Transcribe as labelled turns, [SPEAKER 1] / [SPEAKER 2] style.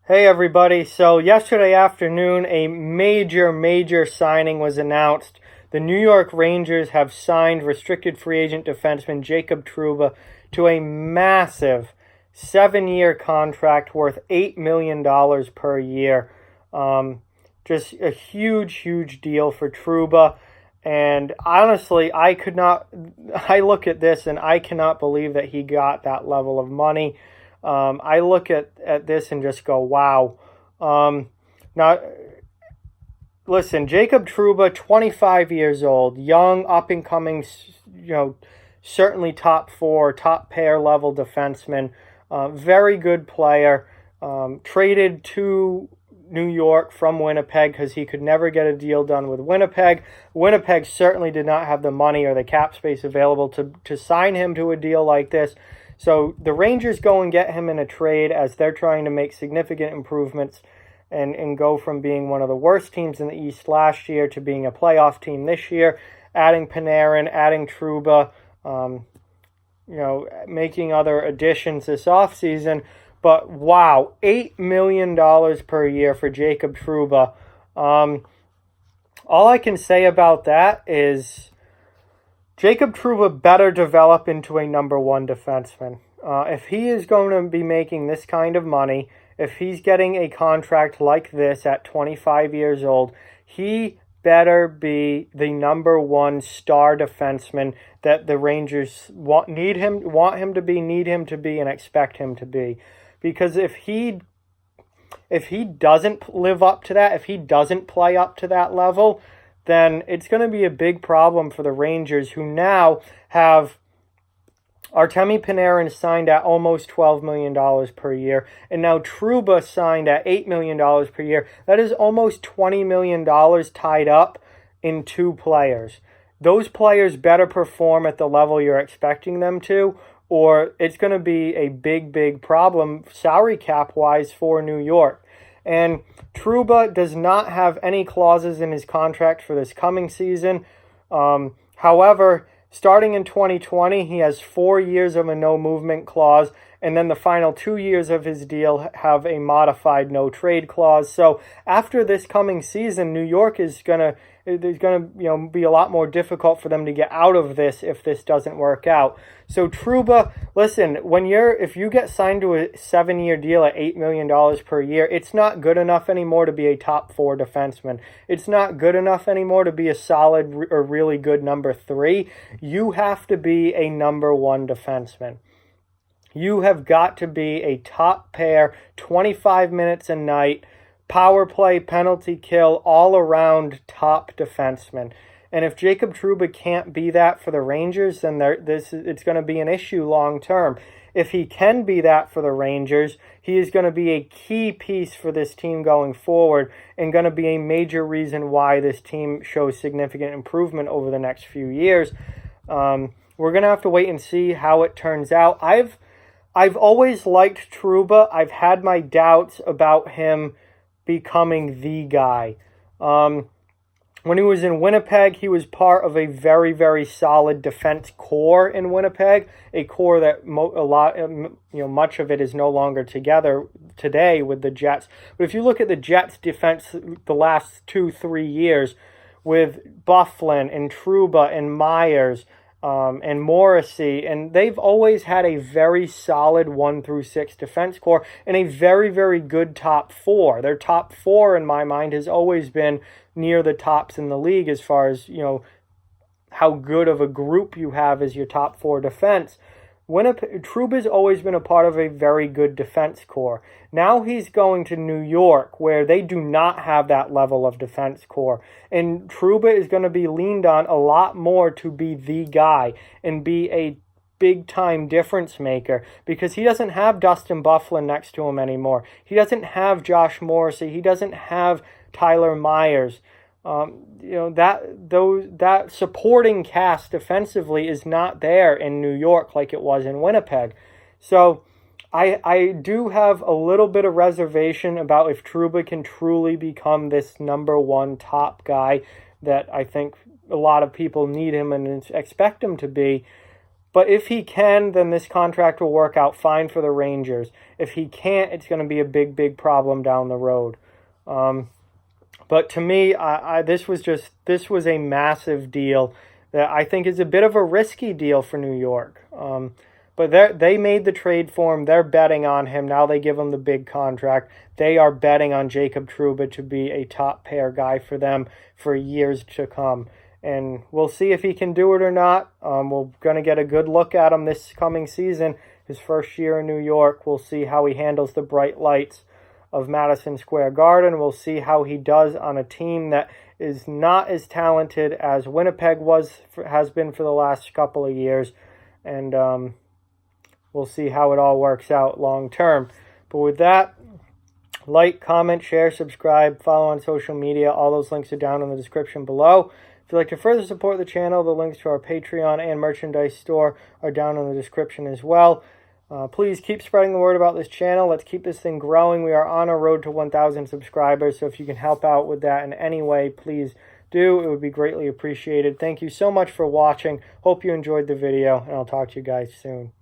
[SPEAKER 1] Hey everybody, so yesterday afternoon a major signing was announced. The New York Rangers have signed restricted free agent defenseman Jacob Trouba to a massive 7-year contract worth $8 million per year. Just a huge deal for Trouba. And honestly, I look at this and I cannot believe that he got that level of money. I look at this and just go, wow. Now, listen, Jacob Trouba, 25 years old, young, up and coming, certainly top four, top pair level defenseman, very good player, traded to New York from Winnipeg because he could never get a deal done with Winnipeg. Winnipeg certainly did not have the money or the cap space available to sign him to a deal like this. So the Rangers go and get him in a trade as they're trying to make significant improvements and go from being one of the worst teams in the East last year to being a playoff team this year, adding Panarin, adding Trouba, making other additions this offseason. But wow, $8 million per year for Jacob Trouba. All I can say about that is Jacob Trouba better develop into a number one defenseman. If he is going to be making this kind of money, if he's getting a contract like this at 25 years old, he better be the number one star defenseman that the Rangers want him to be, and expect him to be. Because if he doesn't live up to that, if he doesn't play up to that level, then it's going to be a big problem for the Rangers, who now have Artemi Panarin signed at almost $12 million per year, and now Trouba signed at $8 million per year. That is almost $20 million tied up in two players. Those players better perform at the level you're expecting them to, or it's going to be a big problem salary cap-wise for New York. And Trouba does not have any clauses in his contract for this coming season. However, starting in 2020, he has 4 years of a no-movement clause, and then the final 2 years of his deal have a modified no-trade clause. So after this coming season, New York is gonna be a lot more difficult for them to get out of this if this doesn't work out. So Trouba, listen, if you get signed to a 7-year deal at $8 million per year, it's not good enough anymore to be a top four defenseman. It's not good enough anymore to be a solid or really good number three. You have to be a number one defenseman. You have got to be a top pair, 25 minutes a night, power play, penalty kill, all around top defenseman. And if Jacob Trouba can't be that for the Rangers, then it's going to be an issue long term. If he can be that for the Rangers, he is going to be a key piece for this team going forward and going to be a major reason why this team shows significant improvement over the next few years. We're going to have to wait and see how it turns out. I've always liked Trouba. I've had my doubts about him becoming the guy. When he was in Winnipeg, he was part of a very solid defense core in Winnipeg, a core that much of it is no longer together today with the Jets. But if you look at the Jets' defense the last 2-3 years with Byfuglien and Trouba and Myers and Morrissey, and they've always had a very solid 1-6 defense core and a very good top four. Their top four, in my mind, has always been near the tops in the league as far as, how good of a group you have as your top four defense. Trouba's always been a part of a very good defense core. Now he's going to New York, where they do not have that level of defense core. And Trouba is going to be leaned on a lot more to be the guy and be a big-time difference maker, because he doesn't have Dustin Byfuglien next to him anymore. He doesn't have Josh Morrissey. He doesn't have Tyler Myers. That supporting cast defensively is not there in New York like it was in Winnipeg. So I do have a little bit of reservation about if Trouba can truly become this number one top guy that I think a lot of people need him and expect him to be. But if he can, then this contract will work out fine for the Rangers. If he can't, it's going to be a big, big problem down the road. But to me, this was a massive deal that I think is a bit of a risky deal for New York. But they made the trade for him. They're betting on him. Now they give him the big contract. They are betting on Jacob Trouba to be a top pair guy for them for years to come. And we'll see if he can do it or not. We're going to get a good look at him this coming season, his first year in New York. We'll see how he handles the bright lights of Madison Square Garden. We'll see how he does on a team that is not as talented as Winnipeg has been for the last couple of years. And we'll see how it all works out long term. But with that, like, comment, share, subscribe, follow on social media. All those links are down in the description below. If you'd like to further support the channel, the links to our Patreon and merchandise store are down in the description as well. Please keep spreading the word about this channel. Let's keep this thing growing. We are on a road to 1,000 subscribers, so if you can help out with that in any way, please do. It would be greatly appreciated. Thank you so much for watching. Hope you enjoyed the video, and I'll talk to you guys soon.